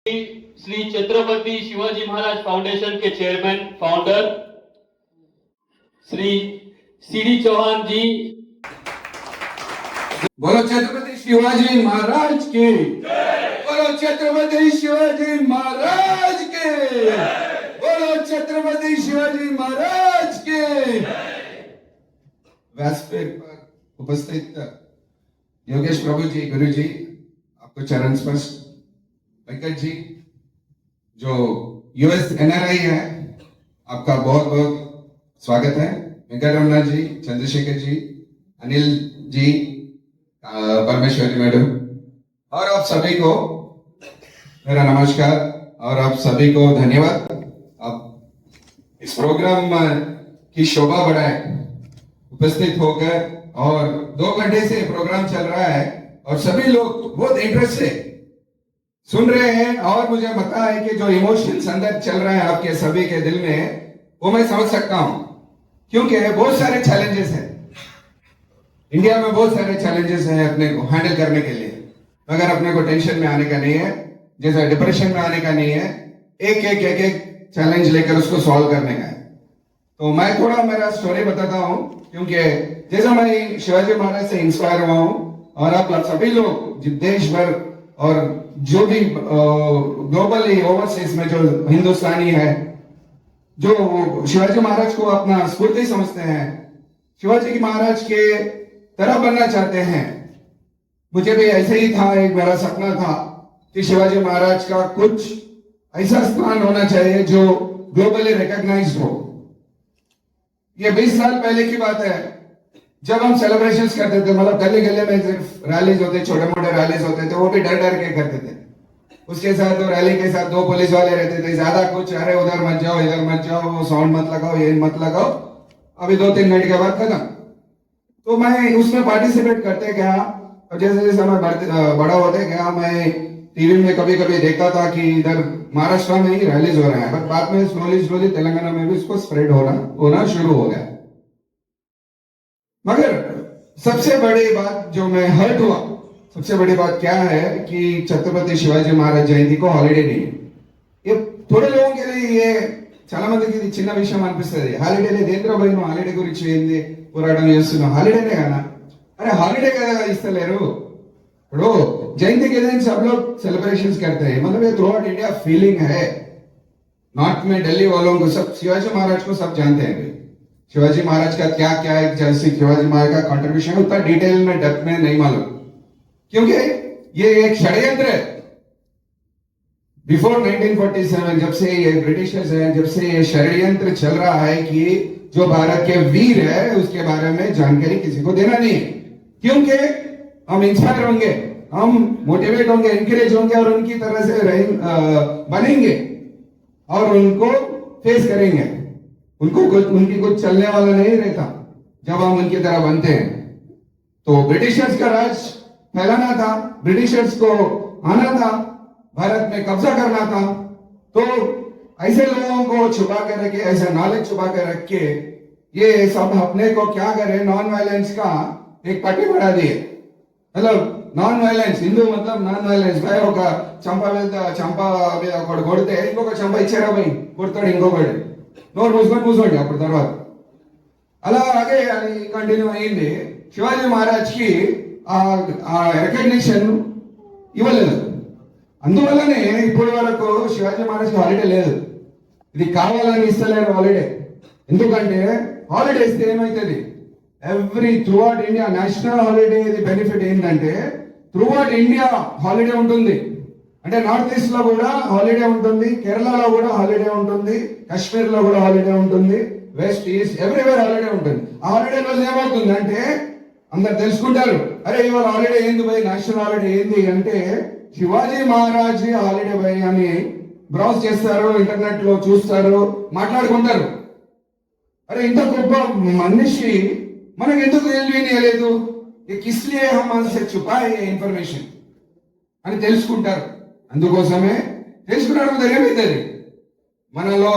Shri Chhatrapati Shivaji Maharaj foundation के chairman founder Shri CD Chauhan ji. बोलो छत्रपति शिवाजी महाराज की, बोलो छत्रपति शिवाजी महाराज के, बोलो छत्रपति शिवाजी महाराज के। व्यासपीठ पर उपस्थित योगेश प्रभु जी, गुरु जी, आपको चरण स्पर्श। वेंकट जी जो यूएस एनआरआई है, आपका बहुत बहुत स्वागत है। वेंकटरमण जी, चंद्रशेखर जी, अनिल जी, परमेश्वरी मैडम और आप सभी को मेरा नमस्कार और आप सभी को धन्यवाद। आप इस प्रोग्राम की शोभा बढ़ाए, उपस्थित होकर, और 2 घंटे से प्रोग्राम चल रहा है और सभी लोग बहुत इंटरेस्ट से सुन रहे हैं। और मुझे पता है कि जो इमोशंस अंदर चल रहा है आपके सभी के दिल में, वो मैं समझ सकता हूं, क्योंकि बहुत सारे चैलेंजेस हैं इंडिया में, बहुत सारे चैलेंजेस हैं अपने को हैंडल करने के लिए। मगर अपने को टेंशन में आने का नहीं है, जैसे डिप्रेशन में आने का नहीं है, एक चैलेंज लेकर उसको सॉल्व करने का है। तो मैं थोड़ा मेरा स्टोरी बताता हूं, क्योंकि जैसा मैं शिवाजी महाराज से इंस्पायर हुआ हूं, और आप सभी लोग देश भर और जो भी ग्लोबली ओवरसीज में जो हिंदुस्तानी है, जो शिवाजी महाराज को अपना स्फूर्ति समझते हैं, शिवाजी महाराज के तरह बनना चाहते हैं। मुझे भी ऐसे ही था, एक मेरा सपना था कि शिवाजी महाराज का कुछ ऐसा स्थान होना चाहिए जो ग्लोबली रिकॉग्नाइज्ड हो। ये 20 साल पहले की बात है, जब हम सेलिब्रेशंस करते थे, मतलब गली गली में सिर्फ रैलीज होते, छोटे मोटे रैलीज होते थे, वो भी डर डर के करते थे। उसके साथ तो रैली के साथ 2 पुलिस वाले रहते थे, ज्यादा कुछ, अरे उधर मत जाओ, इधर मत जाओ, वो साउंड मत लगाओ, ये मत लगाओ, अभी 2-3 घंटे के बाद खत्म। तो मैं उसमें पार्टिसिपेट करते गया, और जैसे जैसे मैं बड़ा होते गया, मैं टीवी में कभी कभी देखता था कि इधर महाराष्ट्र में ही रैलीज हो रहा है, बट बाद में स्लोली तेलंगाना में भी इसको स्प्रेड होना शुरू हो गया। मगर सबसे बड़ी बात जो मैं हर्ट हुआ, सबसे बड़ी बात क्या है कि छत्रपति शिवाजी महाराज जयंती को हॉलिडे नहीं है। ये थोड़े लोगों के लिए ये చాలా మందికి ఇది చిన్న విషయం అనిపిస్తుంది। హాలిడే లేదు ఏంద్రా భయ్, నువ్వు హాలిడే గురించి ఏంది పోరాటం చేస్తున్నావు, హాలిడేనే కదా, अरे हॉलिडे కదా ఇస్తలేరు। ఇప్పుడు जयंती के दिन सब लोग सेलिब्रेशंस करते हैं, मतलब ये थ्रू आउट इंडिया फीलिंग है। नॉर्थ में दिल्ली वालों को सब शिवाजी महाराज को सब जानते हैं, शिवाजी महाराज का क्या क्या है, जैसे शिवाजी महाराज का कंट्रीब्यूशन उतना डिटेल में डेप्थ में नहीं मालूम, क्योंकि ये एक षड्यंत्र है। बिफोर 1947 जब से ये ब्रिटिशर्स हैं, जब से ये षड्यंत्र चल रहा है कि जो भारत के वीर है उसके बारे में जानकारी किसी को देना नहीं है, क्योंकि हम इंस्पायर होंगे, हम मोटिवेट होंगे, इंकरेज होंगे और उनकी तरह से बनेंगे और उनको फेस करेंगे। उनकी कुछ चलने वाला नहीं रहता जब हम उनकी तरह बनते हैं। तो ब्रिटिशर्स का राज फैलाना था, ब्रिटिशर्स को आना था, भारत में कब्जा करना था, तो ऐसे लोगों को छुपा के रखे, ऐसा नॉलेज छुपा के रख के ये सब अपने को क्या करे, नॉन वायलेंस का एक पट्टी बढ़ा दिए। मतलब नॉन वायलेंस, हिंदू मतलब नॉन वायलेंस, भाई ఒక చంప ఒకడు కొడితే ఇంకొక చంప ఇచ్చారా భయ్, కొడతాడు ఇంకొకటి, నోరు మూసుకొని కూర్చోండి అప్పుడు తర్వాత అలాగే అది కంటిన్యూ అయింది। శివాజీ మహారాజ్ కి ఆ రికగ్నిషన్ ఇవ్వలేదు, అందువల్లనే ఇప్పటి వరకు శివాజీ మహారాజ్ కి హాలిడే లేదు। ఇది కావాలని ఇస్తలేరు హాలిడే, ఎందుకంటే హాలిడే ఇస్తే ఏమవుతుంది, every through out India national holiday benefit ఏంటంటే త్రూ అవుట్ ఇండియా హాలిడే ఉంటుంది। అంటే నార్త్ ఈస్ట్ లో కూడా హాలిడే ఉంటుంది, కేరళలో కూడా హాలిడే ఉంటుంది, కాశ్మీర్ లో కూడా హాలిడే ఉంటుంది, వెస్ట్ ఈస్ట్ ఎవ్రీవేర్ హాలిడే ఉంటుంది। ఆ హాలిడే రోజు ఏమవుతుంది అంటే అందరు తెలుసుకుంటారు, అరే ఇవాళ హాలిడే ఏంది భయ్, నేషనల్ హాలిడే ఏంది అంటే శివాజీ మహారాజ్ హాలిడే భయ్ అని బ్రౌజ్ చేస్తారు, ఇంటర్నెట్ లో చూస్తారు, మాట్లాడుకుంటారు। అరే ఇంత గొప్ప మనిషి మనకు ఎందుకు తెలియలేదు, కిస్లియే హమ్ మనసే చుపాయే ఇన్ఫర్మేషన్ అని తెలుసుకుంటారు। అందుకోసమే తెలుసుకున్నాడు ఏమవుతుంది, మనలో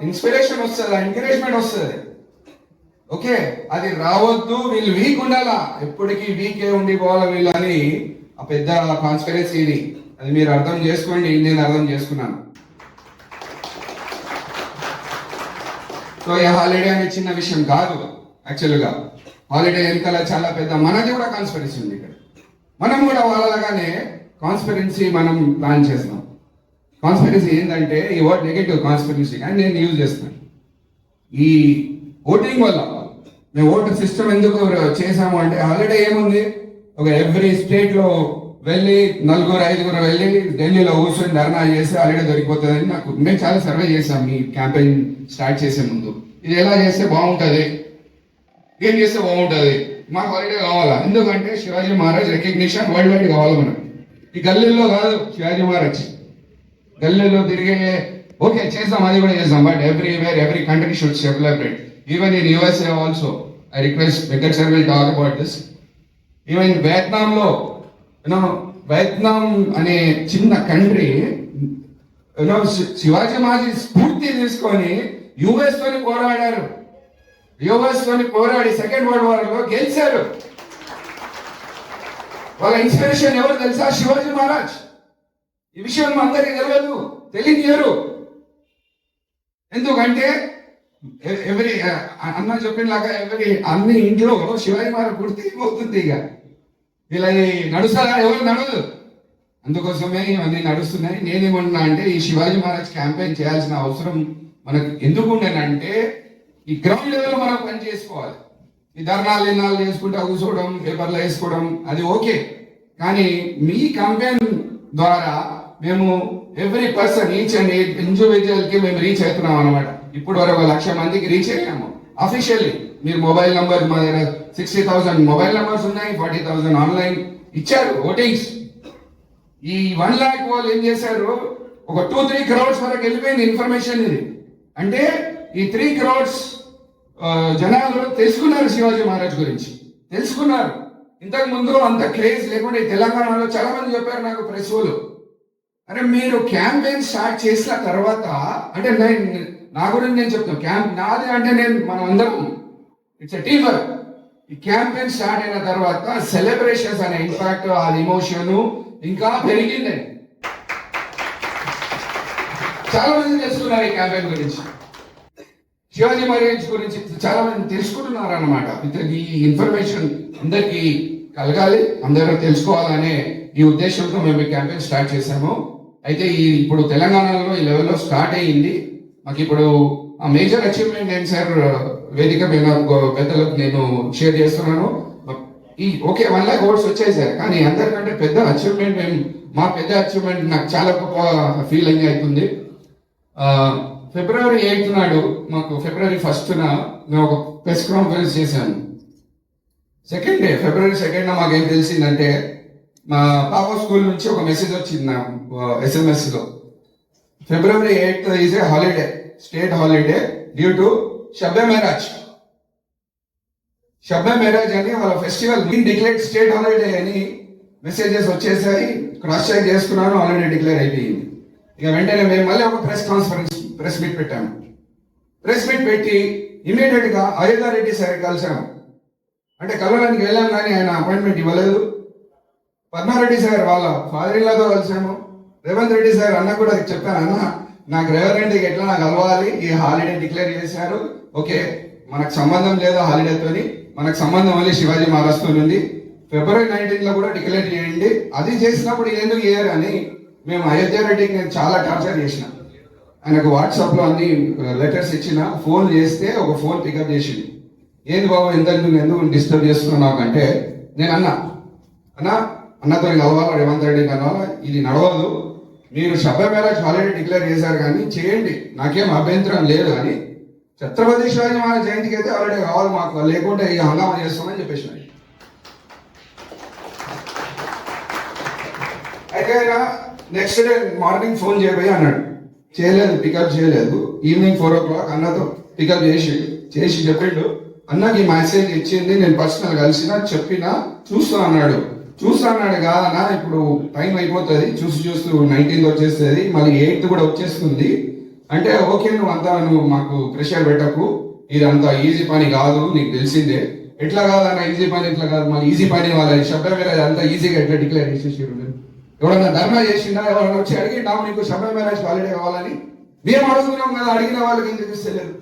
ఇన్స్పిరేషన్ వస్తుంది, ఎంకరేజ్మెంట్ వస్తుంది। ఓకే, అది రావద్దు, వీళ్ళు వీక్ ఉండాలా, ఎప్పటికీ వీకే ఉండిపోవాలి వీళ్ళని, ఆ పెద్ద కాన్స్పిరసీ ఇది, అది మీరు అర్థం చేసుకోండి, నేను అర్థం చేసుకున్నాను. సో ఈ హాలిడే అనే చిన్న విషయం కాదు. యాక్చువల్గా హాలిడే వెనకాల చాలా పెద్ద మనది కూడా కాన్స్పిరసీ ఉంది ఇక్కడ. మనం కూడా వాళ్ళలాగానే కాన్స్పిరెన్సీ మనం ప్లాన్ చేస్తాం. కాన్స్పిరసీ ఏంటంటే ఈ వర్డ్ నెగటివ్ కాన్స్పిరసీ కానీ నేను యూజ్ చేస్తాను. ఈ ఓటింగ్ వల్ల మేము ఓటర్ సిస్టమ్ ఎందుకు చేసాము అంటే హాలిడే ఏముంది, ఒక ఎవ్రీ స్టేట్ లో వెళ్ళి 4-5 వెళ్ళి ఢిల్లీలో కూర్చొని ధర్నా చేసి హాలిడే దొరికిపోతుందని మేము చాలా సర్వే చేసాం ఈ క్యాంపెయిన్ స్టార్ట్ చేసే ముందు. ఇది ఎలా చేస్తే బాగుంటుంది, ఏం చేస్తే బాగుంటుంది, మాకు హాలిడే కావాలా, ఎందుకంటే Shivaji Maharaj recognition world wide కావాలి మనకు. ఈ గల్లీలో కాదు శివాజీ మహారాజ్, గల్లీలో తిరిగే ఓకే చేద్దాం, అది కూడా చేద్దాం, but everywhere every country should celebrate. Even in USA also I request Venkat sir will talk about this. Even వియత్నాంలో వియత్నాం అనే చిన్న కంట్రీ శివాజీ మహారాజ్ స్ఫూర్తి తీసుకొని యుఎస్ తోని పోరాడారు. యుఎస్ తోని పోరాడి సెకండ్ వరల్డ్ వార్ లో గెలిచారు. వాళ్ళ ఇన్స్పిరేషన్ ఎవరు తెలుసా? శివాజీ మహారాజ్. ఈ విషయం అందరికీ తెలియదు, తెలియనియరు. ఎందుకంటే ఎవరి అన్న చెప్పినలాగా అన్ని ఇంట్లో శివాజీ మహారాజ్ పుడితే ఏమవుతుంది, ఇక ఇలా నడుస్తారా? ఎవరు నడవదు. అందుకోసమే ఇవన్నీ నడుస్తున్నాయి. నేనేమన్నా అంటే ఈ శివాజీ మహారాజ్ క్యాంపెయిన్ చేయాల్సిన అవసరం మనకు ఎందుకు ఉండేనంటే ఈ గ్రౌండ్ లెవెల్ మనం పని చేసుకోవాలి. ఈ ధర్నాలు నినాలు చేసుకుంటా కూర్చోవడం, పేపర్లు వేసుకోవడం అది ఓకే, కానీ మీ క్యాంపెయిన్ ద్వారా మేము every person each and individual కి మేము రీచ్ అవుతున్నాం అనమాట. ఇప్పుడు వరకు 1,00,000 మందికి రీచ్ అయ్యాము అఫీషియల్లీ. మీరు మొబైల్ నంబర్, మా దగ్గర 60,000 మొబైల్ నంబర్స్ ఉన్నాయి, 40,000 ఆన్లైన్ ఇచ్చారు ఓటింగ్స్. ఈ 1 lakh వాళ్ళు ఏం చేశారు, ఒక 2-3 crores వరకు వెళ్ళిపోయింది ఇన్ఫర్మేషన్. ఇది అంటే ఈ 3 crores జనాలు తెలుసుకున్నారు శివాజీ మహారాజ్ గురించి, తెలుసుకున్నారు. ఇంతకు ముందు అంత క్రేజ్ లేకుండా ఈ తెలంగాణలో చాలా మంది చెప్పారు నాకు ప్రెస్ వాళ్ళు, అరే మీరు క్యాంపెయిన్ స్టార్ట్ చేసిన తర్వాత అంటే నా గురించి నేను చెప్తాను, క్యాంప్ నాది అంటే మనం అందరం ఇట్స్ ఎ టీమ్ వర్క్. ఈ క్యాంపెయిన్ స్టార్ట్ అయిన తర్వాత సెలబ్రేషన్స్ అనే ఇంపాక్ట్, ఆ ఎమోషన్ ఇంకా పెరిగిందండి. చాలా మంది తెలుసుకున్నారు ఈ క్యాంపెయిన్ గురించి, శివాజీ మహారాజ్ గురించి చాలా మంది తెలుసుకుంటున్నారు అన్నమాట. ఈ ఇన్ఫర్మేషన్ అందరికి కలగాలి, అందరూ తెలుసుకోవాలనే ఈ ఉద్దేశంతో మేము ఈ క్యాంపెయిన్ స్టార్ట్ చేశాము. అయితే ఇప్పుడు తెలంగాణలో ఈ లెవెల్లో స్టార్ట్ అయ్యింది. మాకు ఇప్పుడు ఆ మేజర్ అచీవ్మెంట్ ఏంటి సార్, వేదిక మీద పెద్దలకు నేను షేర్ చేస్తున్నాను. ఈ ఓకే 1 lakh votes వచ్చాయి సార్, కానీ అందరికంటే పెద్ద అచీవ్మెంట్ మా పెద్ద అచీవ్మెంట్ నాకు చాలా గొప్ప ఫీలింగ్ అవుతుంది. February 8th నాడు మాకు February 1st మేము ఒక ప్రెస్ కాన్ఫరెన్స్ చేశాను. సెకండ్ డే February 2nd మాకేం తెలిసిందంటే మా పాప స్కూల్ నుంచి ఒక మెసేజ్ వచ్చింది నా SMS లో, February 8th is a holiday, state holiday due to Shabe Meraj. Shabe Meraj అని వాళ్ళ ఫెస్టివల్ డిక్లేర్ స్టేట్ హాలిడే అని మెసేజెస్ వచ్చేసాయి. క్రాస్ చెక్ చేసుకున్నాను, హాలిడే డిక్లేర్ అయిపోయింది. ఇక వెంటనే మేము మళ్ళీ ఒక ప్రెస్ మీట్ పెట్టాము. ప్రెస్ మీట్ పెట్టి ఇమీడియట్ గా అయోధ్య రెడ్డి సార్ కలిసాము. అంటే కలవడానికి వెళ్ళాం కానీ ఆయన అపాయింట్మెంట్ ఇవ్వలేదు. పద్మారెడ్డి సార్ వాళ్ళ ఫాదర్ ఇన్ లాతో కలిసాము. రేవంత్ రెడ్డి సార్ అన్న కూడా చెప్పాను, అన్న నాకు రేవంత్ రెడ్డికి ఎట్లా నాకు కలవాలి, ఈ హాలిడే డిక్లేర్ చేశారు, ఓకే మనకు సంబంధం లేదు హాలిడేతోని, మనకు సంబంధం మళ్ళీ శివాజీ మహారాజ్తో ఉంది. February 19th కూడా డిక్లేర్ చేయండి. అది చేసినప్పుడు ఎందుకు చేయరు అని మేము అయోధ్య రెడ్డికి నేను చాలా టార్చర్ చేసిన. ఆయనకు వాట్సాప్ లో అన్ని లెటర్స్ ఇచ్చిన, ఫోన్ చేస్తే ఒక ఫోన్ పికప్ చేసింది. ఏంది బాబు ఎందుకు డిస్టర్బ్ చేస్తున్నావు నాకు అంటే, నేను అన్నతో కలవాలా, రేవంత్ రెడ్డి కలవాలా, ఇది నడవదు, మీరు షబ్బే మ్యారేజ్ హాలిడే డిక్లేర్ చేశారు కానీ చేయండి, నాకేం అభ్యంతరం లేదు అని. ఛత్రపతి శివాజీ మహారాజ్ జయంతికి అయితే హాలిడే కావాలి మాకు, లేకుంటే ఇక హంగామా చేస్తామని చెప్పేసిన. అయితే నెక్స్ట్ డే మార్నింగ్ ఫోన్ చేయబోయి అన్నాడు, చేయలేదు, పికప్ చేయలేదు. ఈవినింగ్ 4 o'clock అన్నతో పికప్ చేసి చెప్పిండు, అన్నకి మెసేజ్ ఇచ్చింది, నేను పర్సనల్ కలిసిన చెప్పినా చూస్తా అన్నాడు కాదన్నా, ఇప్పుడు టైం అయిపోతుంది, చూస్తూ 19th వచ్చేస్తుంది, మళ్ళీ 8th కూడా వచ్చేస్తుంది అంటే, ఓకే నువ్వు మాకు ప్రెషర్ పెట్టకు, ఇది అంత ఈజీ పని కాదు, నీకు తెలిసిందే. ఎట్లా కాదన్న ఈజీ పని, ఎట్లా కాదు, మళ్ళీ ఈజీ పని వాళ్ళ శబ్ద మీద అంతా ఈజీగా ఎట్లా డిక్లేర్ చేసేసారు ఎవడన్నా ధర్నా చేసిందా, ఎవరైనా వచ్చి అడిగిందా నీకు శబరి మ్యారేజ్ హాలిడే కావాలని? మేము అడుగుతున్నాం కదా, అడిగిన వాళ్ళకి ఎందుకు ఇస్తలేదు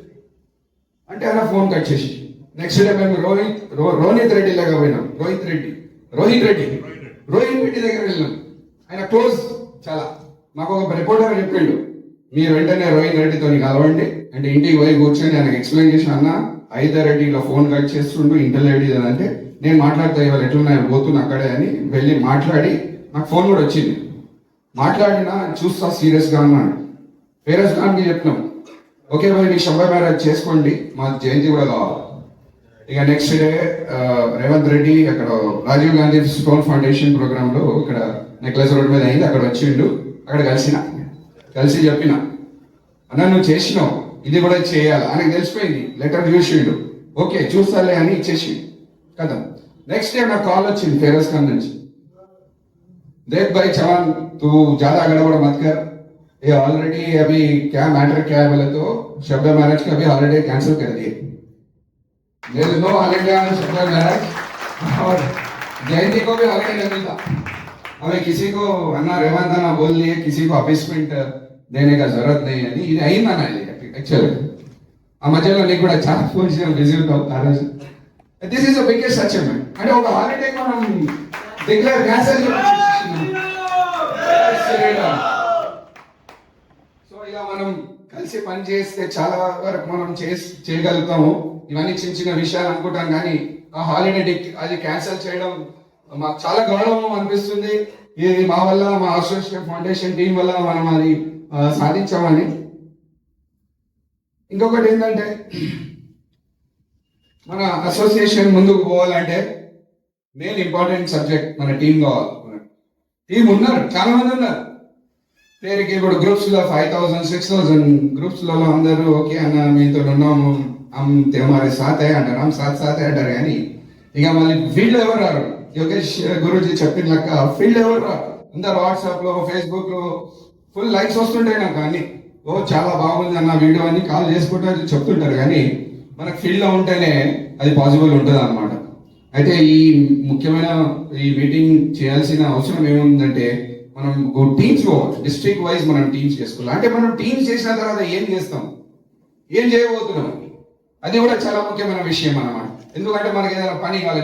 అంటే ఆయన ఫోన్ కట్ చేసి. నెక్స్ట్ డే మేము రోహిత్ రెడ్డి లాగా పోయినాం. రోహిత్ రెడ్డి దగ్గర వెళ్ళినాం. ఆయన క్లోజ్ చాలా. మాకు ఒక రిపోర్టర్ చెప్పిండు, మీరు వెంటనే రోహిత్ రెడ్డితో కలవండి అంటే ఇంటికి పోయి కూర్చొని ఆయనకు ఎక్స్ప్లెయిన్ చేసిన, అన్న రెడ్డి ఇలా ఫోన్ కట్ చేస్తుండు ఇంటర్లేడీ అంటే నేను మాట్లాడతా ఇవాళ ఎట్లున్నాయో పోతున్నా అక్కడే అని వెళ్ళి మాట్లాడి నాకు ఫోన్ కూడా వచ్చింది. మాట్లాడినా చూస్తా సీరియస్గా అన్నాడు. ఫేరస్ ఖాన్కి చెప్పినాం, ఓకే భాయ్ మీకు శబరి మ్యారేజ్ చేసుకోండి, మా జయంతి కూడా కావాలి. ఇక నెక్స్ట్ డే రేవంత్ రెడ్డి అక్కడ Rajiv Gandhi stone foundation programme లో ఇక్కడ నెక్లెస్ రోడ్ మీద అయింది, అక్కడ వచ్చిండు. అక్కడ కలిసి చెప్పిన, అన్న నువ్వు చేసినావు ఇది కూడా చేయాలి. ఆయనకు తెలిసిపోయింది, లెటర్ చూసిండు, ఓకే చూస్తాలే అని ఇచ్చేసి కదా. నెక్స్ట్ డే నాకు కాల్ వచ్చింది ఫేరస్ ఖాన్ నుంచి, देख भाई चवान तू ज्यादा गड़बड़ मत कर, ये ऑलरेडी अभी क्या मैटर क्या है बोले तो शबरी मैरिज का अभी हॉलिडे कैंसिल कर दिए. There is no holiday on Shabari marriage और जयंती को भी हॉलिडे नहीं मिलता. अभी किसी को अन्ना रेवंत अन्ना बोल दिए किसी को अपॉइंटमेंट देने का जरूरत नहीं है. ఇది అయిందన్న యాక్చువల్లీ ఆ మధ్యలో నీకు కూడా చాలా ఫోన్ బిజీ ఉంటావు ఆ రోజు. This is the biggest achievement. అంటే ఒక హాలిడే మనం డిక్లేర్ క్యాన్సిల్ సో ఇలా మనం కలిసి పని చేస్తే చాలా వరకు మనం చేయగలుగుతాము. ఇవన్నీ చిన్న చిన్న విషయాలు అనుకుంటాం కానీ ఆ హాలిడే అది క్యాన్సిల్ చేయడం మాకు చాలా గౌరవం అనిపిస్తుంది. ఇది మా వల్ల, మా అసోసియేషన్ ఫౌండేషన్ టీం వల్ల మనం అది సాధించామని. ఇంకొకటి ఏంటంటే మన అసోసియేషన్ ముందుకు పోవాలంటే మెయిన్ ఇంపార్టెంట్ సబ్జెక్ట్ మన టీం కావాలి. టీం ఉన్నారు, చాలా మంది ఉన్నారు. పేరుకి ఇప్పుడు గ్రూప్స్ లో 5000 6000 గ్రూప్స్ లలో అందరూ ఓకే అన్న మీతో ఉన్నాము హమారే సాత్ అంటారు, హమ్ సాత్ అంటారు. కానీ ఇక మళ్ళీ ఫీల్డ్ ఎవరు రారు. యోగేష్ గురూజీ చెప్పిన లెక్క ఫీల్డ్ ఎవరు రారు. అందరు వాట్సాప్ లో ఫేస్బుక్ లో ఫుల్ లైక్స్ వస్తుంటాయి నాకు, కానీ ఓ చాలా బాగుంది అన్న వీడియో అని కాల్ చేసుకుంటారు చెప్తుంటారు. కానీ మనకు ఫీల్డ్ లో ఉంటేనే అది పాసిబుల్ ఉంటుంది అన్నమాట. అయితే ఈ ముఖ్యమైన ఈ మీటింగ్ చేయాల్సిన అవసరం ఏముందంటే మనం టీమ్స్ పోవాలి. డిస్ట్రిక్ట్ వైజ్ మనం టీమ్స్ చేసుకోవాలి. అంటే మనం టీమ్స్ చేసిన తర్వాత ఏం చేస్తాం, ఏం చేయబోతున్నాం, అది కూడా చాలా ముఖ్యమైన విషయం అన్నమాట. ఎందుకంటే మనకి ఏదైనా పని కావాలి,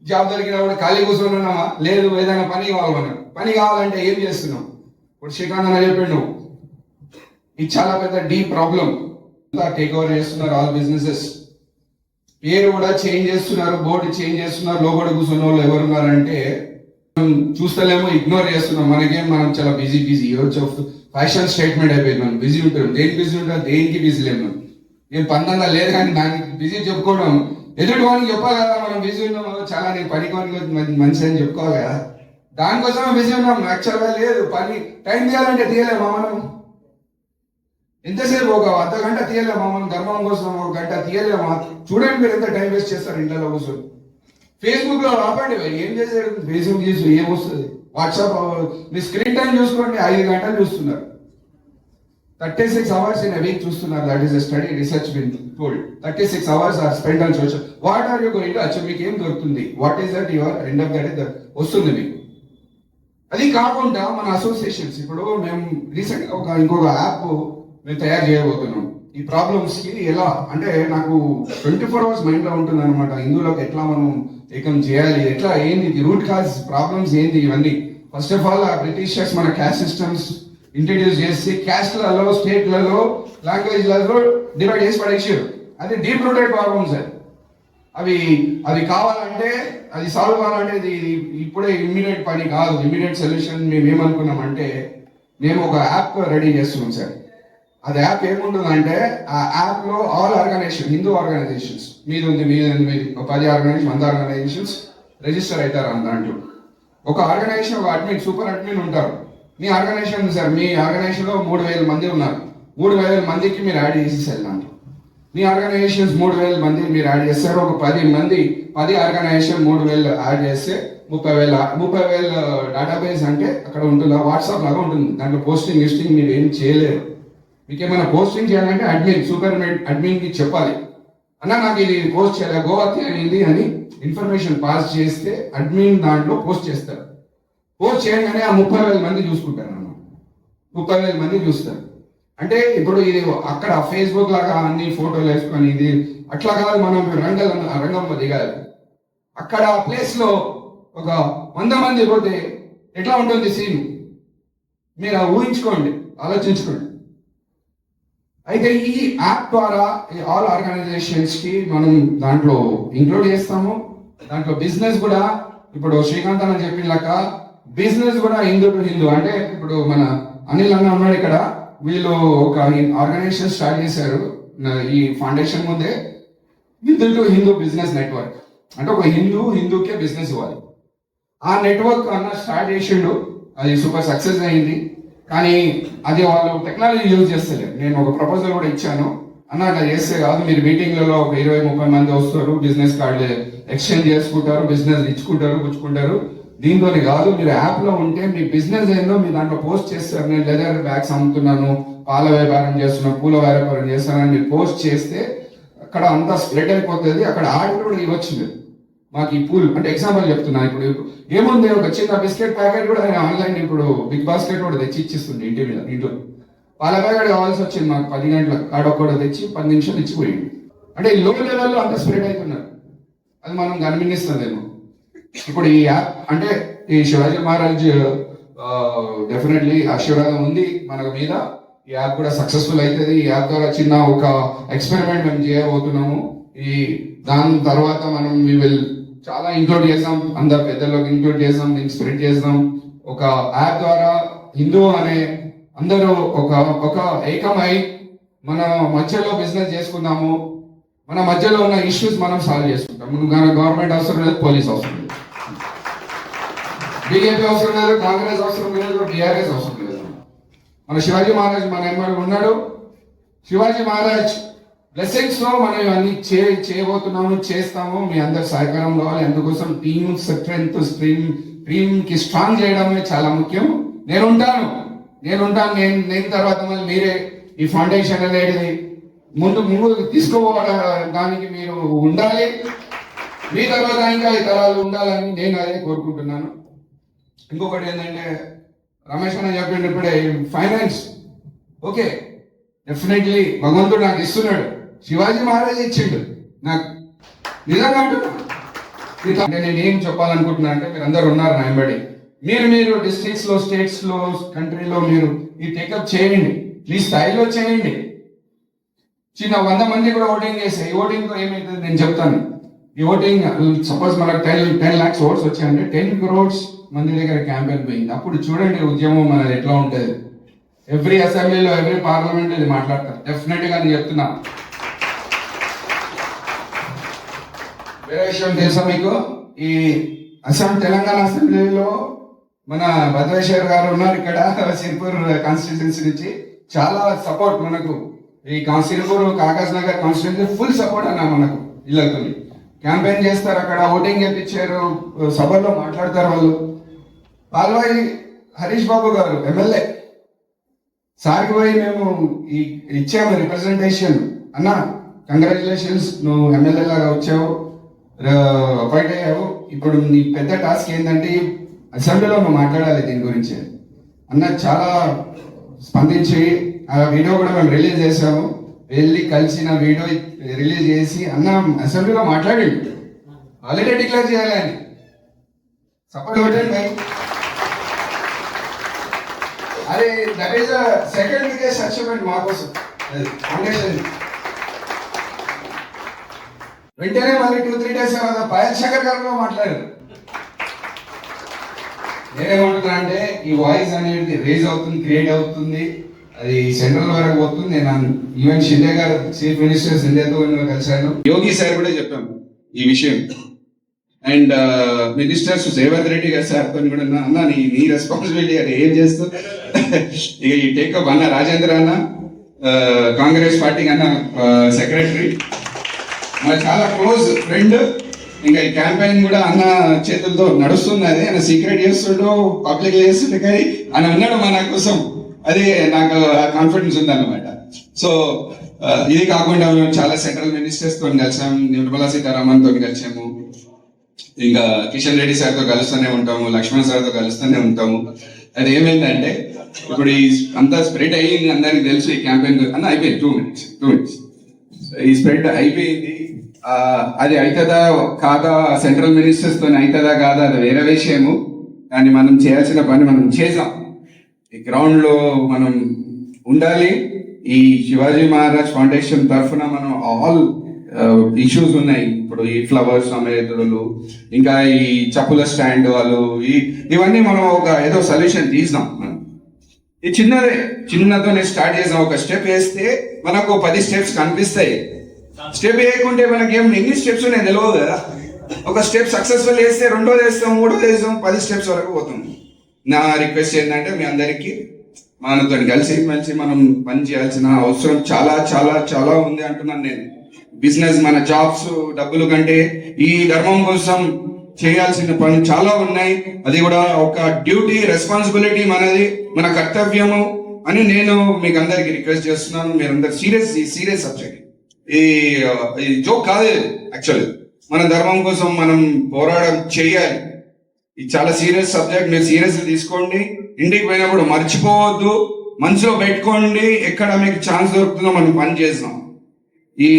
జాబ్ దొరికినప్పుడు ఖాళీ కూర్చొని ఉన్నామా? లేదు, ఏదైనా పని కావాలి. మనకు పని కావాలంటే ఏం చేస్తున్నాం? ఇప్పుడు శ్రీకాంత్ అన్న చెప్పిండు, ఇది చాలా పెద్ద డీప్ ప్రాబ్లం. టేక్ ఓవర్ చేస్తున్నారు ఆల్ బిజినెసెస్, పేరు కూడా చేంజ్ చేస్తున్నారు, బోర్డు చేంజ్ చేస్తున్నారు. లోపల కూర్చున్న వాళ్ళు ఎవరున్నారంటే మనం చూస్తలేమో, ఇగ్నోర్ చేస్తున్నాం. మనం చాలా బిజీ ఫ్యాషన్ స్టేట్మెంట్ అయిపోయింది. మనం బిజీ ఉంటాం. దేనికి బిజీ ఉంటాం? దేనికి బిజీ లేము. నేను పందంగా లేదు కానీ దానికి బిజీ చెప్పుకోవడం ఎదుటి వానికి చెప్పాలి కదా. మనం బిజీ ఉన్నాము, చాలా నేను పనికి మంచి అని చెప్పుకోవాలి కదా. దానికోసమే బిజీ ఉన్నాం. యాక్చువల్గా లేదు, పని టైం తీయాలంటే తీయలేమా? మనం ఎంతసేపు ఒక అర్ధగంట తీయలేమా? మనం ధర్మం కోసం ఒక గంట తీయలేమా? చూడండి మీరు ఎంత టైం వేస్ట్ చేస్తారు ఇంట్లో కూర్చొని. ఫేస్బుక్ లో రాపండి, ఏం చేశారు? ఫేస్బుక్ చేసి ఏమొస్తుంది? వాట్సాప్ మీ స్క్రీన్ టైం చూసుకోండి, 5 గంటలు చూస్తున్నారు. 36 hours in a week చూస్తున్నారు. That is study research been told. 36 hours are spend on social. What are you going to achieve? మీకు ఏం దొరుకుతుంది? What is that your end of the day వస్తుంది మీకు. అది కాకుండా మన అసోసియేషన్స్ ఇప్పుడు మేము రీసెంట్ ఇంకొక యాప్ మేము తయారు చేయబోతున్నాం. ఈ ప్రాబ్లమ్స్ కి ఎలా అంటే నాకు 24 hours మైండ్ లో ఉంటుంది అనమాట. ఇందులోకి ఎట్లా మనం ఏకం చేయాలి, ఎట్లా ఏంది రూట్ కాజ్ ప్రాబ్లమ్స్ ఏంది ఇవన్నీ. ఫస్ట్ ఆఫ్ ఆల్ ఆ బ్రిటిషర్స్ మన క్యాస్ట్ సిస్టమ్స్ ఇంట్రడ్యూస్ చేసి క్యాస్ట్లలో, స్టేట్లలో, లాంగ్వేజ్లలో డివైడ్ చేసి పడేసారు. అది డీప్ రూటెడ్ ప్రాబ్లమ్స్. అవి కావాలంటే, అది సాల్వ్ కావాలంటే ఇది ఇప్పుడే ఇమ్మీడియట్ పని కాదు. ఇమ్మీడియట్ సొల్యూషన్ మేము ఏమనుకున్నామంటే మేము ఒక యాప్ రెడీ చేస్తున్నాం సార్. అది యాప్ ఏముంటుందంటే ఆ యాప్ లో ఆల్ ఆర్గనైజేషన్, హిందూ ఆర్గనైజేషన్స్ మీది 10 ఆర్గనైజేషన్ 100 ఆర్గనైజేషన్స్ రిజిస్టర్ అవుతారు. దాంట్లో ఒక ఆర్గనైజేషన్ ఒక అడ్మిన్, సూపర్ అడ్మిన్ ఉంటారు. మీ ఆర్గనైజేషన్ సార్, మీ ఆర్గనైజేషన్ లో 3000 మంది ఉన్నారు. 3000 మందికి మీరు యాడ్ చేసేసారు. దాంట్లో మీ ఆర్గనైజేషన్స్ 3000 మంది మీరు యాడ్ చేస్తారు. ఒక 10 ఆర్గనైజేషన్ 3000 యాడ్ చేస్తే 30,000 డేటాబేస్ అంటే అక్కడ ఉంటుంది. వాట్సాప్ లాగా ఉంటుంది. దాంట్లో పోస్టింగ్ మీరు ఏం చేయలేరు. మీకు ఏమైనా పోస్టింగ్ చేయాలంటే అడ్మిన్, సూపర్ అడ్మిన్ కి చెప్పాలి, అన్న నాకు ఇది పోస్ట్ చేయాలి, గోవాతి అయింది అని ఇన్ఫర్మేషన్ పాస్ చేస్తే అడ్మిన్ దాంట్లో పోస్ట్ చేస్తారు. పోస్ట్ చేయగానే ఆ 30,000 మంది చూసుకుంటారు అన్న, 30,000 మంది చూస్తారు. అంటే ఇప్పుడు ఇది అక్కడ ఫేస్బుక్ లాగా అన్ని ఫోటోలు వేసుకొని ఇది అట్లా కాదు, మనం రంగంలో దిగాలి. అక్కడ ఆ ప్లేస్ లో ఒక 100 మంది పోతే ఎట్లా ఉంటుంది సీన్, మీరు ఊహించుకోండి, ఆలోచించుకోండి. అయితే ఈ యాప్ ద్వారా ఆల్ ఆర్గనైజేషన్స్ కి మనం దాంట్లో ఇంక్లూడ్ చేస్తాము. దాంట్లో బిజినెస్ కూడా, ఇప్పుడు శ్రీకాంత్ అన్న చెప్పినలాక బిజినెస్ కూడా హిందూ టు హిందూ, అంటే ఇప్పుడు మన అనిల్ అన్న ఉన్నాడు ఇక్కడ, వీళ్ళు ఒక ఆర్గనైజేషన్ స్టార్ట్ చేశారు ఈ ఫౌండేషన్ ముందే, Hindu to Hindu business network. అంటే ఒక హిందూకే బిజినెస్ ఇవ్వాలి. ఆ నెట్వర్క్ అన్న స్టార్ట్ చేసిండు, అది సూపర్ సక్సెస్ అయింది. కానీ అది వాళ్ళు టెక్నాలజీ యూజ్ చేస్తలేరు. నేను ఒక ప్రపోజల్ కూడా ఇచ్చాను, అన్న అట్లా చేస్తే కాదు, మీరు మీటింగ్లలో ఒక 20-30 మంది వస్తారు, బిజినెస్ కార్డు ఎక్స్చేంజ్ చేసుకుంటారు, బిజినెస్ ఇచ్చుకుంటారు, పుచ్చుకుంటారు. దీంతో కాదు, మీరు యాప్ లో ఉంటే మీ బిజినెస్ ఏందో మీ దాంట్లో పోస్ట్ చేస్తారు. నేను లెదర్ బ్యాగ్స్ అమ్ముతున్నాను, పాల వ్యాపారం చేస్తున్నాను, పూల వ్యాపారం చేస్తున్నాను, మీరు పోస్ట్ చేస్తే అక్కడ అంతా స్ప్రెడ్ అయిపోతుంది. అక్కడ ఆర్డర్ కూడా ఇవ్వచ్చు మీరు. మాకు ఈ పూల్ అంటే ఎగ్జాంపుల్ చెప్తున్నా, ఇప్పుడు ఏముంది, ఒక చిన్న బిస్కెట్ ప్యాకెట్ కూడా ఆన్లైన్ ఇప్పుడు బిగ్ బాస్కెట్ కూడా తెచ్చి ఇచ్చిస్తుంది ఇంటి మీద. ఇంట్లో పాల ప్యాకెట్ కావాల్సి వచ్చింది మాకు 10 గంటలకు, ఆడొక్కడు తెచ్చి 10 నిమిషాలు ఇచ్చిపోయింది. అంటే లో లెవెల్లో అంత స్ప్రెడ్ అవుతున్నారు, అది మనం గమనిస్తుందేమో. ఇప్పుడు ఈ యాప్ అంటే ఈ శివాజీ మహారాజ్ డెఫినెట్లీ ఆశీర్వాదం ఉంది మన మీద. ఈ యాప్ కూడా సక్సెస్ఫుల్ అవుతుంది. ఈ యాప్ ద్వారా చిన్న ఒక ఎక్స్పెరిమెంట్ మేము చేయబోతున్నాము. దాని తర్వాత మనం చాలా ఇంక్లూడ్ చేస్తాం, అందరు పెద్దలకు ఇంక్లూడ్ చేస్తాం, దీన్ని స్ప్రెడ్ చేస్తాం. ఒక యాప్ ద్వారా హిందూ అనే అందరూ ఒక ఏకమై మన మధ్యలో బిజినెస్ చేసుకుందాము. మన మధ్యలో ఉన్న ఇష్యూస్ మనం సాల్వ్ చేసుకుంటాం. గవర్నమెంట్ అవసరం లేదు, పోలీస్ అవసరం లేదు, బీజేపీ అవసరం లేదు, కాంగ్రెస్ అవసరం లేదు, బీఆర్ఎస్ అవసరం లేదు. మన శివాజీ మహారాజ్ మన ఎమ్మడి ఉన్నాడు. శివాజీ మహారాజ్ బ్లెస్సింగ్స్ తో మనం ఇవన్నీ చేయబోతున్నాము, చేస్తాము. మీ అందరు సహకారం కావాలి. అందుకోసం టీమ్ స్ట్రెంగ్త్, టీమ్ కి స్ట్రాంగ్ చేయడమే చాలా ముఖ్యం. నేనుంటాను. నేను తర్వాత మళ్ళీ మీరే ఈ ఫౌండేషన్ అనేది ముందు తీసుకోవడానికి మీరు ఉండాలి. మీ తర్వాత ఇంకా ఈ తరాలు ఉండాలని నేను అదే కోరుకుంటున్నాను. ఇంకొకటి ఏంటంటే, రమేష్ అన్న చెప్పిండు ఇప్పుడే, ఫైనాన్స్ ఓకే, డెఫినెట్లీ భగవంతుడు నాకు ఇస్తున్నాడు, శివాజీ మహారాజ్ ఇచ్చిండు నాకు. నిజంగా అంటే నేను ఏం చెప్పాలనుకుంటున్నా అంటే, మీరు అందరు ఉన్నారు నా వెంబడి. మీరు డిస్ట్రిక్ట్స్ లో, స్టేట్స్ లో, కంట్రీలో మీరు ఈ టేకప్ చేయండి, మీ స్థాయిలో చేయండి. చిన్న 100 మంది కూడా ఓటింగ్ చేస్తే, ఈ ఓటింగ్ తో ఏమైతుంది నేను చెప్తాను. ఈ ఓటింగ్ సపోజ్ మనకు 10 lakhs ఓట్స్ వచ్చాయంటే 10 crores మంది దగ్గర క్యాంపెయిన్ పోయింది. అప్పుడు చూడండి ఉద్యమం మనది ఎట్లా ఉంటుంది. ఎవ్రీ అసెంబ్లీలో, ఎవ్రీ పార్లమెంట్ ఇది మాట్లాడతారు. డెఫినెట్ గా నేను చెప్తున్నా. వేరే విషయం తెలుసా మీకు, ఈ తెలంగాణ అసెంబ్లీలో మన భద్రేశ్వర్ గారు ఉన్నారు ఇక్కడ, సిర్పూర్ కాన్స్టిట్యూన్సీ నుంచి. చాలా సపోర్ట్ మనకు. ఈ Sirpur, Kagaz Nagar constituency full support అన్న మనకు. ఇళ్ళతో క్యాంపెయిన్ చేస్తారు, అక్కడ ఓటింగ్ చేపించారు, సభల్లో మాట్లాడతారు వాళ్ళు. పాల్వాయి హరీష్ బాబు గారు ఎమ్మెల్యే, సార్కి పోయి మేము ఇచ్చాము రిప్రజెంటేషన్. అన్న కంగ్రాచులేషన్స్, నువ్వు ఎమ్మెల్యే లాగా వచ్చావు, అపాయింట్ అయ్యావు. ఇప్పుడు నీ పెద్ద టాస్క్ ఏంటంటే అసెంబ్లీలో నువ్వు మాట్లాడాలి దీని గురించి అన్న. చాలా స్పందించి ఆ వీడియో కూడా మేము రిలీజ్ చేసాము. వెళ్ళి కలిసిన వీడియో రిలీజ్ చేసి అన్న అసెంబ్లీలో మాట్లాడి ఆల్రెడీ డిక్లేర్ చేయాలి అని సపోర్ట్ పెట్టండి. అరే that is second biggest achievement మా కోసం ఫౌండేషన్. వెంటనే మళ్ళీ 2-3 days తర్వాత పయల్ శంకర్ గారు మాట్లాడారు. నేనేమంటున్నా అంటే, ఈ వాయిస్ అనేది రేజ్ అవుతుంది, క్రియేట్ అవుతుంది, అది సెంట్రల్ వరకు పోతుంది. నేను ఈవెన్ షిండే గారు, చీఫ్ మినిస్టర్ షిండేతో కలిశాను, యోగి సార్ కూడా చెప్పాము ఈ విషయం. అండ్ మినిస్టర్స్ రేవంత్ రెడ్డి గారు సార్తో కూడా అన్న నీ రెస్పాన్సిబిలిటీ అది ఏం చేస్తూ ఇక ఈ టేకప్ అన్న. రాజేంద్ర అన్న కాంగ్రెస్ పార్టీకి అన్న సెక్రటరీ, మరి చాలా క్లోజ్ ఫ్రెండ్. ఇంకా ఈ క్యాంపెయిన్ కూడా అన్న చేతులతో నడుస్తుంది. అది ఆయన సీక్రెట్ చేస్తుండో పబ్లిక్ చేస్తుండే, కానీ ఆయన ఉన్నాడు మన కోసం. అది నాకు కాన్ఫిడెన్స్ ఉంది అన్నమాట. సో ఇది కాకుండా మేము చాలా సెంట్రల్ మినిస్టర్స్ తో కలిసాము, నిర్మలా సీతారామన్ తో కలిసాము, ఇంకా కిషన్ రెడ్డి సార్తో కలుస్తూనే ఉంటాము, లక్ష్మణ్ సార్తో కలుస్తూనే ఉంటాము. అది ఏమైందంటే ఇప్పుడు ఈ అంతా స్ప్రెడ్ అయ్యింది, అందరికి తెలుసు ఈ క్యాంపెయిన్ అన్న అయిపోయింది. 2 minutes ఈ స్ప్రెడ్ అయిపోయింది. అది అవుతుందా కాదా, సెంట్రల్ మినిస్టర్స్ తో అవుతుందా కాదా, అది వేరే విషయము. కానీ మనం చేయాల్సిన పని మనం చేసాం. ఈ గ్రౌండ్ లో మనం ఉండాలి. ఈ శివాజీ మహారాజ్ ఫౌండేషన్ తరఫున మనం ఆల్ ఇష్యూస్ ఉన్నాయి. ఇప్పుడు ఈ ఫ్లవర్స్ అమ్మేతులు, ఇంకా ఈ చెప్పుల స్టాండ్ వాళ్ళు, ఇవన్నీ మనం ఒక ఏదో సొల్యూషన్ తీసినాం. ఈ చిన్నతోనే స్టార్ట్ చేసాం. ఒక స్టెప్ వేస్తే మనకు 10 స్టెప్స్ కనిపిస్తాయి. స్టెప్ వేయకుంటే మనకి ఎన్ని స్టెప్స్ ఉన్నాయి తెలియదు కదా. ఒక స్టెప్ సక్సెస్ఫుల్ వేస్తే 2వ వేస్తాం, 3వ వేస్తాం, 10 స్టెప్స్ వరకు పోతుంది. నా రిక్వెస్ట్ ఏంటంటే మీ అందరికీ మనతో కలిసి మెలిసి మనం పని చేయాల్సిన అవసరం చాలా చాలా చాలా ఉంది అంటున్నాను నేను. బిజినెస్, మన జాబ్స్, డబ్బులు కంటే ఈ ధర్మం కోసం చేయాల్సిన పనులు చాలా ఉన్నాయి. అది కూడా ఒక డ్యూటీ, రెస్పాన్సిబిలిటీ మనది, మన కర్తవ్యము అని నేను మీకు అందరికి రిక్వెస్ట్ చేస్తున్నాను. మీరందరూ సీరియస్ సబ్జెక్ట్. ఈ జోక్ కాదు యాక్చువల్లీ. మన ధర్మం కోసం మనం పోరాటం చేయాలి. ఇది చాలా సీరియస్ సబ్జెక్ట్. మీరు సీరియస్ తీసుకోండి. ఇంటికి పోయినప్పుడు మర్చిపోవద్దు, మనసులో పెట్టుకోండి. ఎక్కడ మీకు ఛాన్స్ దొరుకుతుందో మనం పని చేస్తాం. ఈ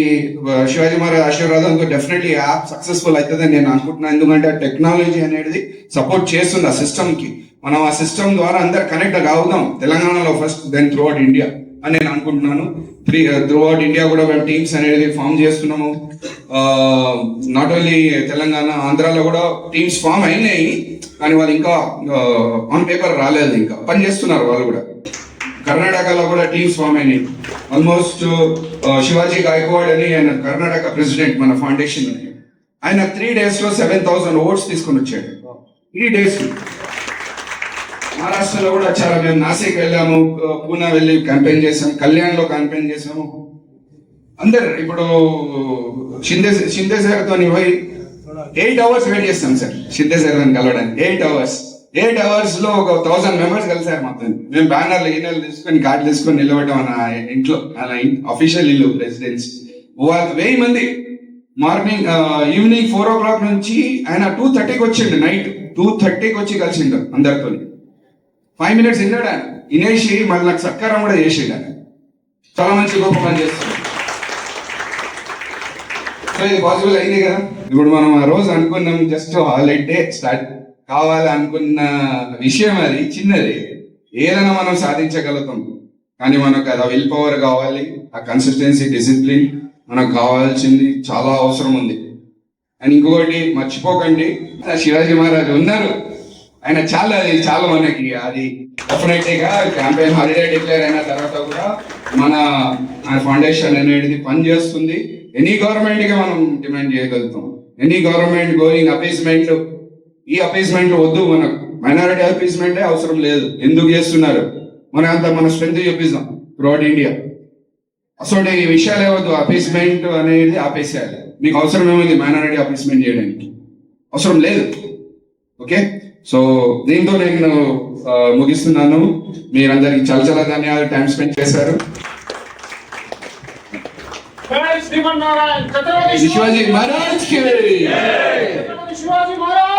శివాజీ మహారాజ్ ఆశీర్వాదంతో డెఫినెట్లీ యాప్ సక్సెస్ఫుల్ అవుతుందని నేను అనుకుంటున్నాను. ఎందుకంటే టెక్నాలజీ అనేది సపోర్ట్ చేస్తుంది ఆ సిస్టమ్ కి. మనం ఆ సిస్టమ్ ద్వారా అందరు కనెక్ట్ అవుదాం, తెలంగాణలో first, then throughout India అని నేను అనుకుంటున్నాను. త్రూ అవుట్ ఇండియా కూడా మేము టీమ్స్ అనేది ఫామ్ చేస్తున్నాము. నాట్ ఓన్లీ తెలంగాణ, ఆంధ్రాలో కూడా టీమ్స్ ఫామ్ అయినాయి. కానీ వాళ్ళు ఇంకా ఆన్ పేపర్ రాలేదు, ఇంకా పని చేస్తున్నారు వాళ్ళు కూడా. కర్ణాటకలో కూడా టీమ్స్ ఫామ్ అయినాయి. ఆల్మోస్ట్ శివాజీ గాయక్వాడ్ అని ఆయన కర్ణాటక ప్రెసిడెంట్ మన ఫౌండేషన్. ఆయన 3 days లో 7,000 ఓట్స్ తీసుకొని వచ్చాడు. 3 days. మహారాష్ట్రలో కూడా చాలా, మేము నాసిక్ వెళ్ళాము, పూనా వెళ్ళి క్యాంపెయిన్ చేసాము, కళ్యాణ్ లో క్యాంపెయిన్ చేసాము. అందరు ఇప్పుడు షిందే సార్తో 8 hours వెయిట్ చేస్తాం సార్ షిందే సార్ కలవడానికి. 8 hours లో ఒక 1000 members కలిసారు మొత్తం. మేము బ్యానర్లు ఈనెలు తీసుకొని, కార్డు తీసుకొని నిలబడ్డాం మన ఇంట్లో, మన అఫీషియల్ ఇల్లు, రెసిడెన్స్. 1000 మంది మార్నింగ్, ఈవినింగ్ 4 o'clock నుంచి ఆయన 2:30కి వచ్చిండు. నైట్ 2:30కి వచ్చి కలిసిండు అందరితో. 5 minutes విన్నాడు ఆయన. వినేసి మళ్ళీ నాకు సత్కారం కూడా చేసిండు ఆయన. చాలా మంచి గొప్ప పని చేస్తాడు. సో ఇది పాసిబుల్ అయింది కదా. ఇప్పుడు మనం ఆ రోజు అనుకున్నాం జస్ట్ హాలిడే స్టార్ట్ కావాలి అనుకున్న విషయం, అది చిన్నది. ఏదైనా మనం సాధించగలుగుతాం. కానీ మనకు అది విల్ పవర్ కావాలి, ఆ కన్సిస్టెన్సీ, డిసిప్లిన్ మనకు కావాల్సింది చాలా అవసరం ఉంది. అండ్ ఇంకొకటి మర్చిపోకండి, శివాజీ మహారాజ్ ఉన్నారు. ఆయన చాలా మనకి అది డెఫినెట్గా క్యాంపెయిన్ హాలిడే డిక్లేర్ అయిన తర్వాత కూడా మన ఫౌండేషన్ అనేది పనిచేస్తుంది. ఎనీ గవర్నమెంట్ గా మనం డిమాండ్ చేయగలుగుతాం. ఎనీ గవర్నమెంట్ గోయింగ్ అపీస్మెంట్, ఈ అపీస్మెంట్ వద్దు, మనకు మైనారిటీ అపీస్మెంటే అవసరం లేదు. ఎందుకు చేస్తున్నారు, మన స్ట్రెంత్ చూపిస్తాం త్రూఅవుట్ ఇండియా. అసలు ఈ విషయాలు ఏవద్దు, అపీస్మెంట్ అనేది ఆపేసేయాలి. మీకు అవసరం ఏమైంది మైనారిటీ అపీస్మెంట్ చేయడానికి? అవసరం లేదు. ఓకే, సో దీంతో నేను ముగిస్తున్నాను. మీరందరికి చాలా చాలా ధన్యవాదాలు, టైం స్పెండ్ చేశారు. श्रीमन नारायण शिवाजी महाराज की शिवाजी महाराज